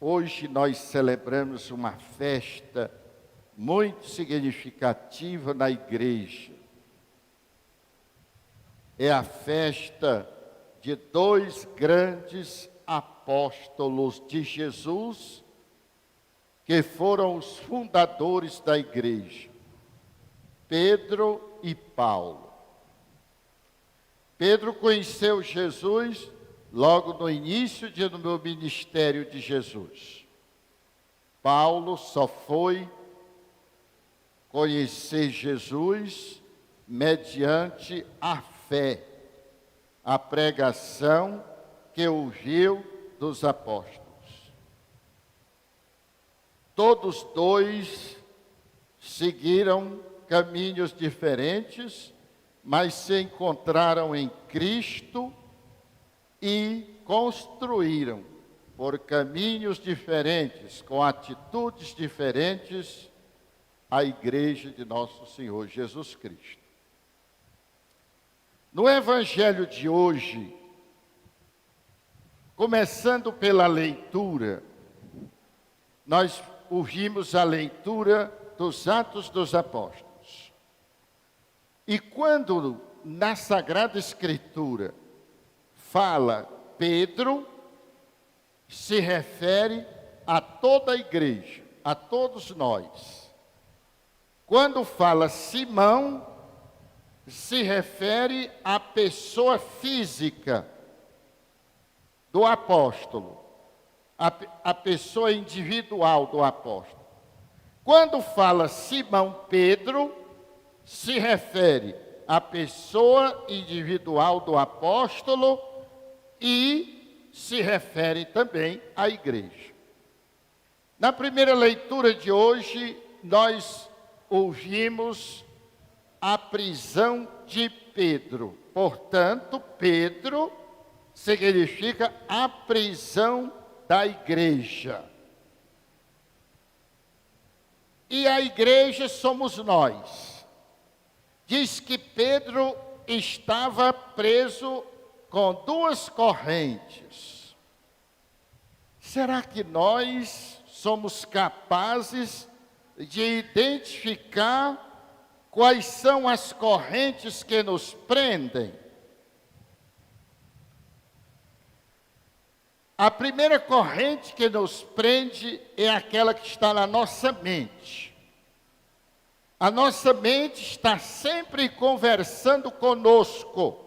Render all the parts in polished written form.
hoje nós celebramos uma festa muito significativa na igreja. É a festa de dois grandes apóstolos de Jesus, que foram os fundadores da igreja, Pedro e Paulo. Pedro conheceu Jesus logo no início do ministério de Jesus. Paulo só foi conhecer Jesus mediante a fé, a pregação que ouviu dos apóstolos. Todos dois seguiram caminhos diferentes, mas se encontraram em Cristo e construíram, por caminhos diferentes, com atitudes diferentes, a igreja de nosso Senhor Jesus Cristo. No evangelho de hoje, começando pela leitura, nós ouvimos a leitura dos Atos dos Apóstolos. E quando na Sagrada Escritura fala Pedro, se refere a toda a igreja, a todos nós. Quando fala Simão, se refere à pessoa física do apóstolo, a pessoa individual do apóstolo. Quando fala Simão Pedro, se refere à pessoa individual do apóstolo e se refere também à igreja. Na primeira leitura de hoje, nós ouvimos a prisão de Pedro. Portanto, Pedro significa a prisão da igreja. E a igreja somos nós. Diz que Pedro estava preso com duas correntes. Será que nós somos capazes de identificar quais são as correntes que nos prendem? A primeira corrente que nos prende é aquela que está na nossa mente. A nossa mente está sempre conversando conosco.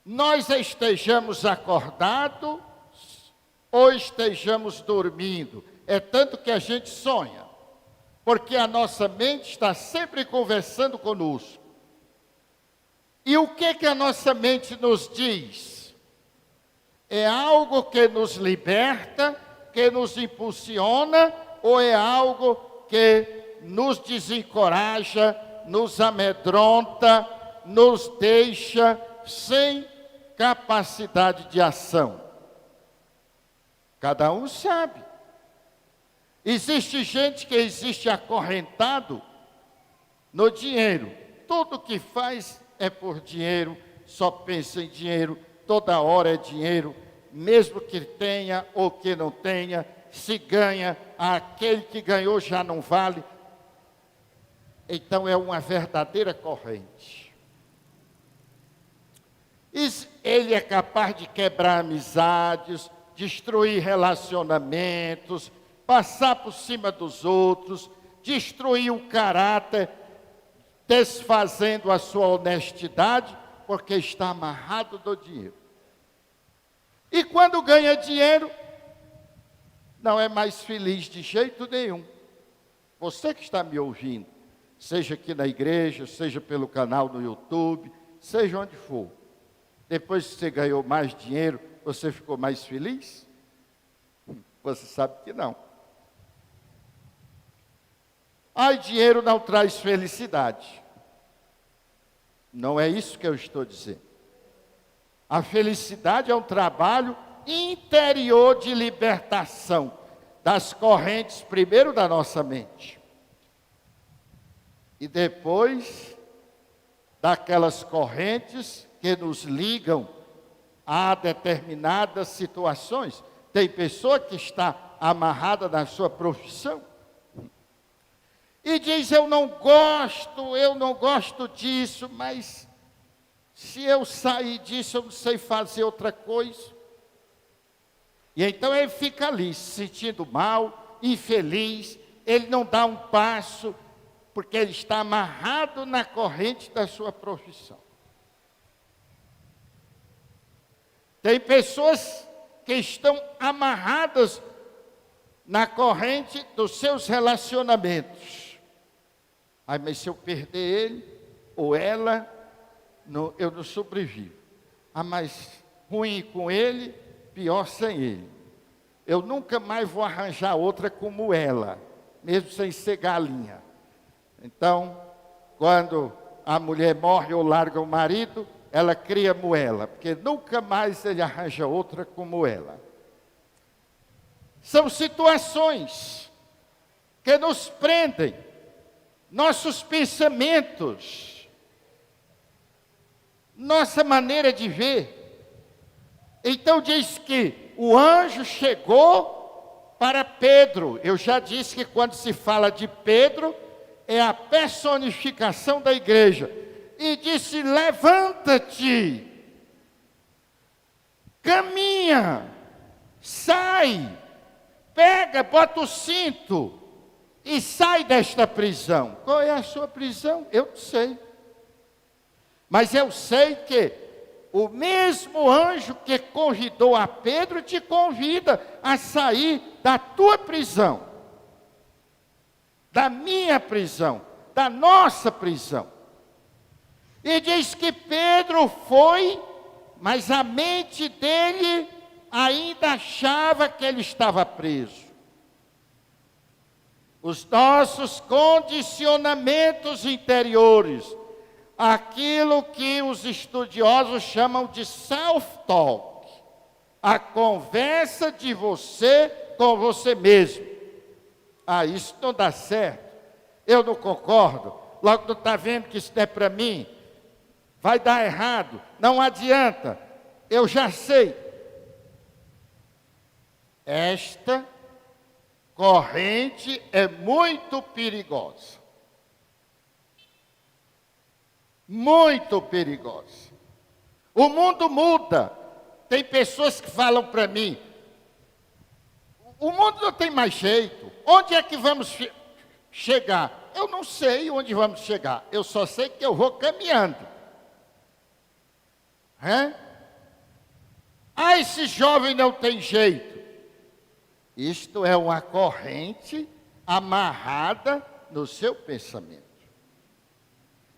Nós estejamos acordados ou estejamos dormindo. É tanto que a gente sonha, porque a nossa mente está sempre conversando conosco. E o que a nossa mente nos diz? É algo que nos liberta, que nos impulsiona, ou é algo que nos desencoraja, nos amedronta, nos deixa sem capacidade de ação? Cada um sabe. Existe gente que existe acorrentado no dinheiro. Tudo que faz é por dinheiro, só pensa em dinheiro, toda hora é dinheiro, mesmo que tenha ou que não tenha, se ganha, aquele que ganhou já não vale. Então é uma verdadeira corrente. Ele é capaz de quebrar amizades, destruir relacionamentos, passar por cima dos outros, destruir o caráter, desfazendo a sua honestidade, porque está amarrado do dinheiro. E quando ganha dinheiro, não é mais feliz de jeito nenhum. Você que está me ouvindo, seja aqui na igreja, seja pelo canal no YouTube, seja onde for. Depois que você ganhou mais dinheiro, você ficou mais feliz? Você sabe que não. Ai, dinheiro não traz felicidade. Não é isso que eu estou dizendo. A felicidade é um trabalho interior de libertação das correntes, primeiro da nossa mente, e depois daquelas correntes que nos ligam a determinadas situações. Tem pessoa que está amarrada na sua profissão. E diz, eu não gosto disso, mas se eu sair disso, eu não sei fazer outra coisa. E então ele fica ali, se sentindo mal, infeliz, ele não dá um passo, porque ele está amarrado na corrente da sua profissão. Tem pessoas que estão amarradas na corrente dos seus relacionamentos. Ai, mas se eu perder ele ou ela, eu não sobrevivo. Ah, mas ruim com ele, pior sem ele. Eu nunca mais vou arranjar outra como ela, mesmo sem ser galinha. Então, quando a mulher morre ou larga o marido, ela cria moela, porque nunca mais ele arranja outra como ela. São situações que nos prendem, nossos pensamentos, nossa maneira de ver. Então diz que o anjo chegou para Pedro. Eu já disse que quando se fala de Pedro, é a personificação da igreja. E disse, levanta-te, caminha, sai, pega, bota o cinto e sai desta prisão. Qual é a sua prisão? Eu não sei. Mas eu sei que o mesmo anjo que convidou a Pedro te convida a sair da tua prisão, da minha prisão, da nossa prisão. E diz que Pedro foi, mas a mente dele ainda achava que ele estava preso. Os nossos condicionamentos interiores, aquilo que os estudiosos chamam de self-talk, a conversa de você com você mesmo. Ah, isso não dá certo, eu não concordo, logo não está vendo que isso não é para mim, vai dar errado, não adianta, eu já sei. Esta corrente é muito perigosa. Muito perigosa. O mundo muda. Tem pessoas que falam para mim, o mundo não tem mais jeito. Onde é que vamos chegar? Eu não sei onde vamos chegar. Eu só sei que eu vou caminhando. Ah, esse jovem não tem jeito. Isto é uma corrente amarrada no seu pensamento,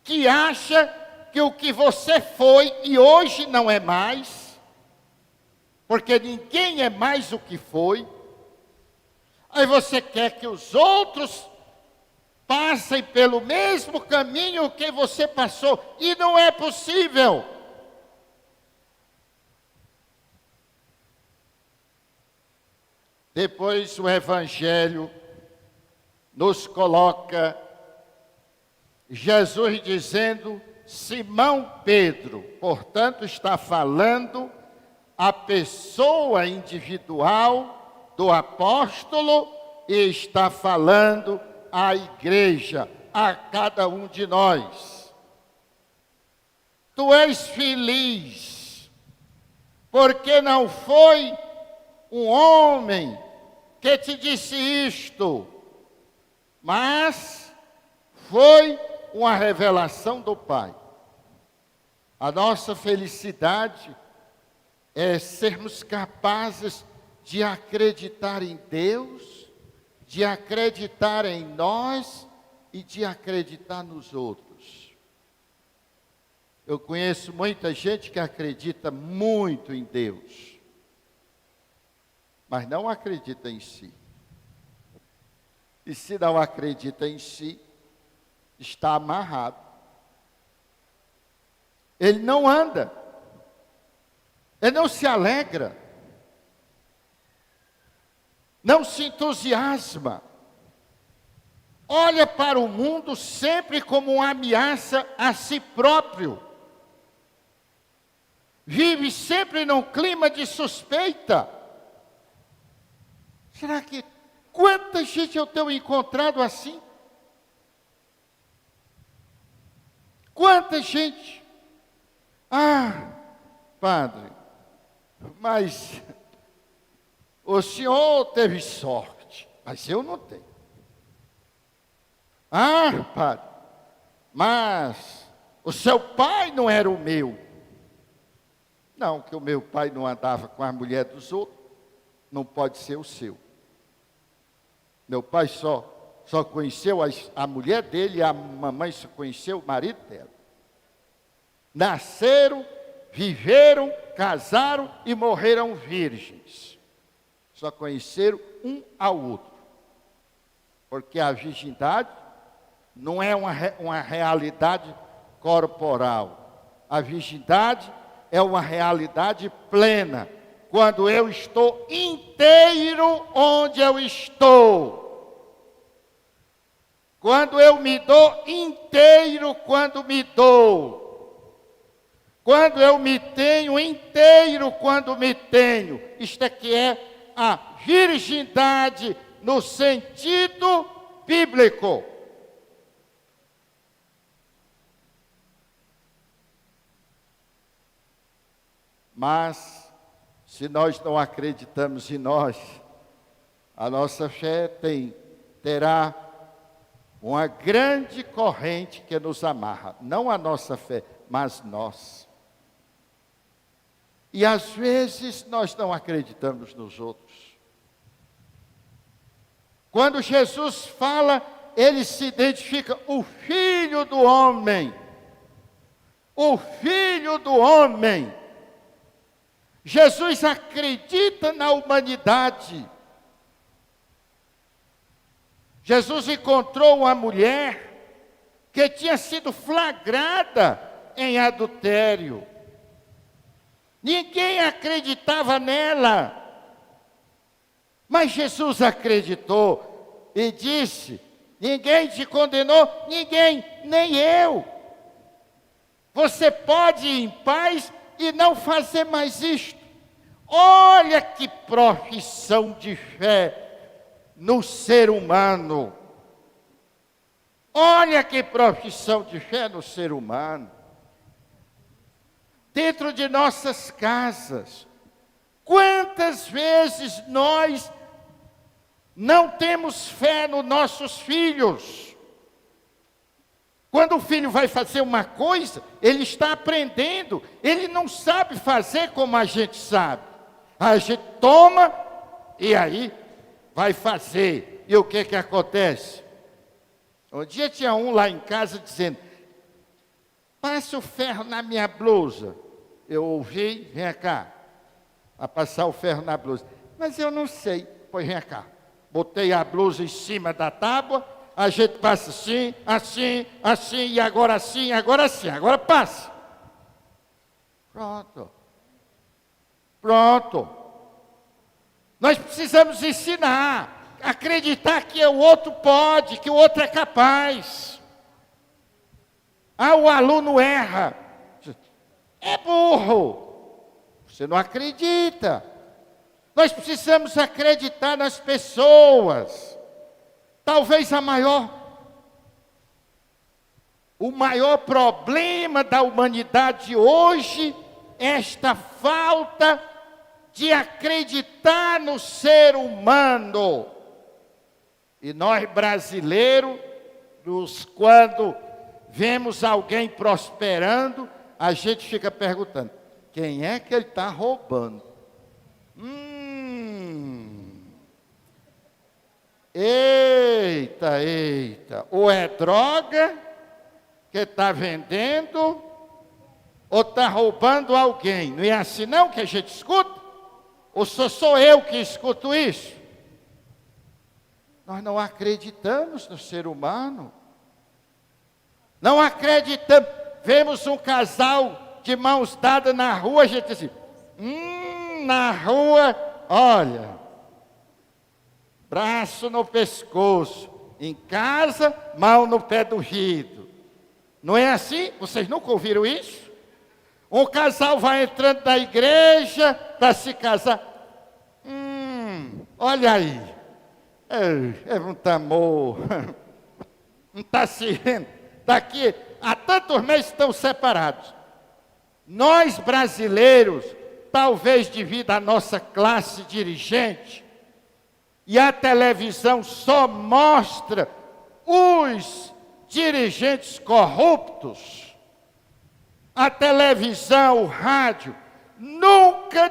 que acha que o que você foi e hoje não é mais, porque ninguém é mais o que foi. Aí você quer que os outros passem pelo mesmo caminho que você passou, e não é possível. Depois o Evangelho nos coloca Jesus dizendo, Simão Pedro, portanto está falando a pessoa individual do apóstolo e está falando à igreja, a cada um de nós. Tu és feliz, porque não foi um homem que te disse isto, mas foi uma revelação do Pai. A nossa felicidade é sermos capazes de acreditar em Deus, de acreditar em nós e de acreditar nos outros. Eu conheço muita gente que acredita muito em Deus, mas não acredita em si. E se não acredita em si, está amarrado. Ele não anda, ele não se alegra, não se entusiasma, olha para o mundo sempre como uma ameaça a si próprio, vive sempre num clima de suspeita. Será que quanta gente eu tenho encontrado assim? Quanta gente? Ah, padre, mas o senhor teve sorte, mas eu não tenho. Ah, padre, mas o seu pai não era o meu. Não, que o meu pai não andava com a mulher dos outros, não pode ser o seu. Meu pai só conheceu a mulher dele e a mamãe só conheceu o marido dela. Nasceram, viveram, casaram e morreram virgens. Só conheceram um ao outro. Porque a virgindade não é uma realidade corporal. A virgindade é uma realidade plena. Quando eu estou inteiro onde eu estou. Quando eu me dou inteiro quando me dou. Quando eu me tenho inteiro quando me tenho. Isto é que é a virgindade no sentido bíblico. Mas, se nós não acreditamos em nós, a nossa fé terá uma grande corrente que nos amarra. Não a nossa fé, mas nós. E às vezes nós não acreditamos nos outros. Quando Jesus fala, ele se identifica o Filho do Homem. O Filho do Homem. Jesus acredita na humanidade. Jesus encontrou uma mulher que tinha sido flagrada em adultério. Ninguém acreditava nela. Mas Jesus acreditou e disse: ninguém te condenou, ninguém, nem eu. Você pode ir em paz e não fazer mais isto. Olha que profissão de fé no ser humano. Olha que profissão de fé no ser humano. Dentro de nossas casas, quantas vezes nós não temos fé nos nossos filhos? Quando o filho vai fazer uma coisa, ele está aprendendo, ele não sabe fazer como a gente sabe. A gente toma e aí vai fazer. E o que acontece? Um dia tinha um lá em casa dizendo: passa o ferro na minha blusa. Eu ouvi: vem cá, a passar o ferro na blusa. Mas eu não sei. Pois vem cá. Botei a blusa em cima da tábua. A gente passa assim, assim, assim, e agora assim, agora assim, agora passa. Pronto. Pronto. Nós precisamos ensinar, acreditar que o outro pode, que o outro é capaz. Ah, o aluno erra. É burro. Você não acredita. Nós precisamos acreditar nas pessoas. Talvez o maior problema da humanidade hoje é esta falta de acreditar no ser humano. E nós brasileiros, quando vemos alguém prosperando, a gente fica perguntando: quem é que ele está roubando? Eita, eita, ou é droga que está vendendo, ou está roubando alguém. Não é assim não que a gente escuta? Ou sou eu que escuto isso? Nós não acreditamos no ser humano. Não acreditamos. Vemos um casal de mãos dadas na rua, a gente diz assim: na rua, olha, braço no pescoço, em casa, mão no pé do vidro. Não é assim? Vocês nunca ouviram isso? Um casal vai entrando na igreja para se casar. olha aí, é muito amor, não está se vendo, está aqui, há tantos meses estão separados. Nós brasileiros, talvez devido à nossa classe dirigente, e a televisão só mostra os dirigentes corruptos, a televisão, o rádio, nunca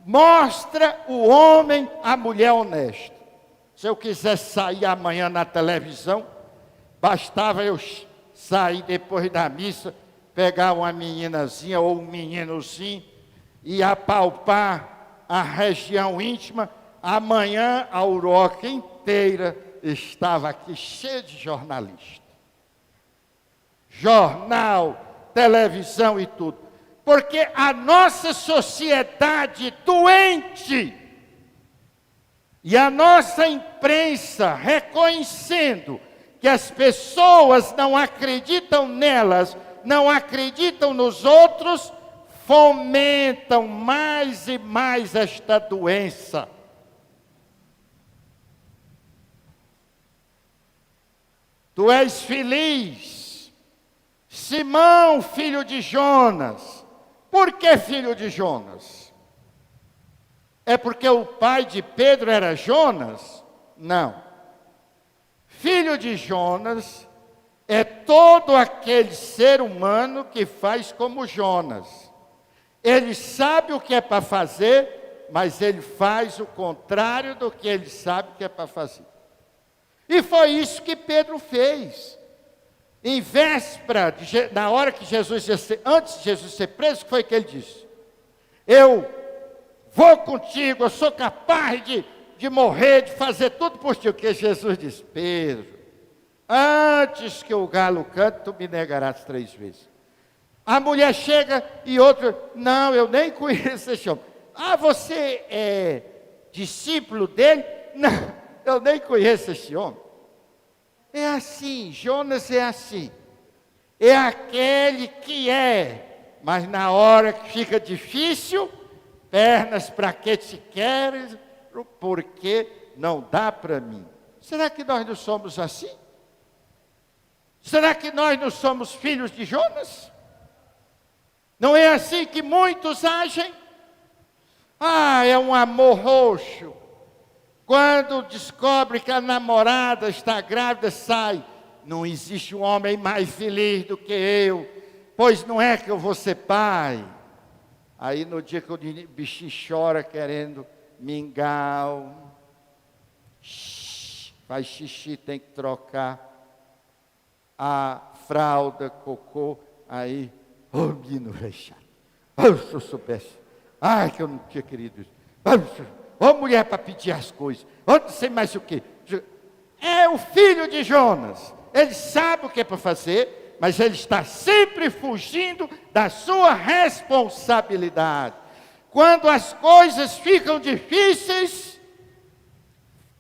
mostra o homem, a mulher honesta. Se eu quisesse sair amanhã na televisão, bastava eu sair depois da missa, pegar uma meninazinha ou um meninozinho e apalpar a região íntima. Amanhã a Uroca inteira estava aqui cheia de jornalistas. Jornal, televisão e tudo. Porque a nossa sociedade doente e a nossa imprensa reconhecendo que as pessoas não acreditam nelas, não acreditam nos outros, fomentam mais e mais esta doença. Tu és feliz, Simão, filho de Jonas. Por que filho de Jonas? É porque o pai de Pedro era Jonas? Não. Filho de Jonas é todo aquele ser humano que faz como Jonas. Ele sabe o que é para fazer, mas ele faz o contrário do que ele sabe que é para fazer. E foi isso que Pedro fez. Em véspera, na hora que Jesus ia ser, antes de Jesus ser preso, o que foi que ele disse? Eu vou contigo, eu sou capaz de morrer, de fazer tudo por ti. O que Jesus disse? Pedro, antes que o galo cante, tu me negarás 3 vezes. A mulher chega e outra, não, eu nem conheço esse homem. Ah, você é discípulo dele? Não. Eu nem conheço esse homem. É assim, Jonas é assim. É aquele que é, mas na hora que fica difícil, pernas para que te queres, porque não dá para mim. Será que nós não somos assim? Será que nós não somos filhos de Jonas? Não é assim que muitos agem? Ah, é um amor roxo. Quando descobre que a namorada está grávida, sai. Não existe um homem mais feliz do que eu, pois não é que eu vou ser pai. Aí no dia que o bichinho chora querendo mingau, faz xixi, tem que trocar a fralda, cocô, aí, menino fechado. Se eu soubesse, que eu não tinha querido isso. Mulher para pedir as coisas, não sei mais o que. É o filho de Jonas, ele sabe o que é para fazer, mas ele está sempre fugindo da sua responsabilidade. Quando as coisas ficam difíceis,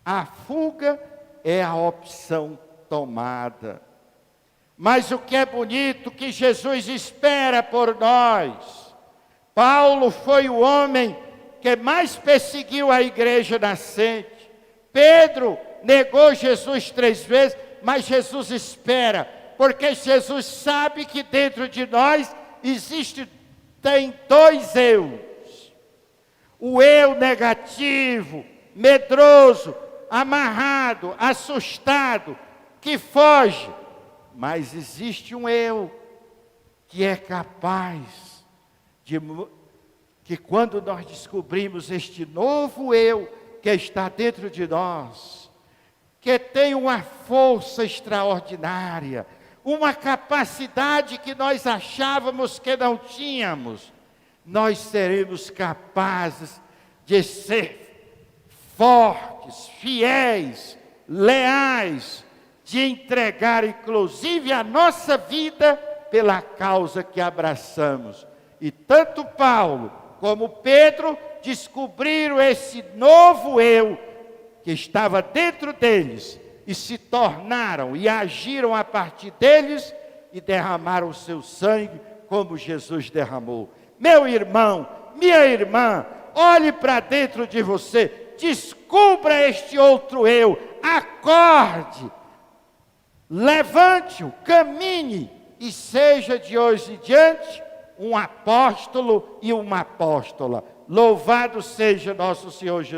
a fuga é a opção tomada. Mas o que é bonito, que Jesus espera por nós. Paulo foi o homem que mais perseguiu a igreja nascente. Pedro negou Jesus 3 vezes, mas Jesus espera, porque Jesus sabe que dentro de nós tem 2 eus. O eu negativo, medroso, amarrado, assustado, que foge. Mas existe um eu que é capaz de, que quando nós descobrimos este novo eu que está dentro de nós, que tem uma força extraordinária, uma capacidade que nós achávamos que não tínhamos, nós seremos capazes de ser fortes, fiéis, leais, de entregar inclusive a nossa vida pela causa que abraçamos. E tanto Paulo como Pedro descobriram esse novo eu que estava dentro deles e se tornaram e agiram a partir deles e derramaram o seu sangue como Jesus derramou. Meu irmão, minha irmã, olhe para dentro de você, descubra este outro eu, acorde, levante-o, caminhe e seja de hoje em diante um apóstolo e uma apóstola. Louvado seja nosso Senhor Jesus.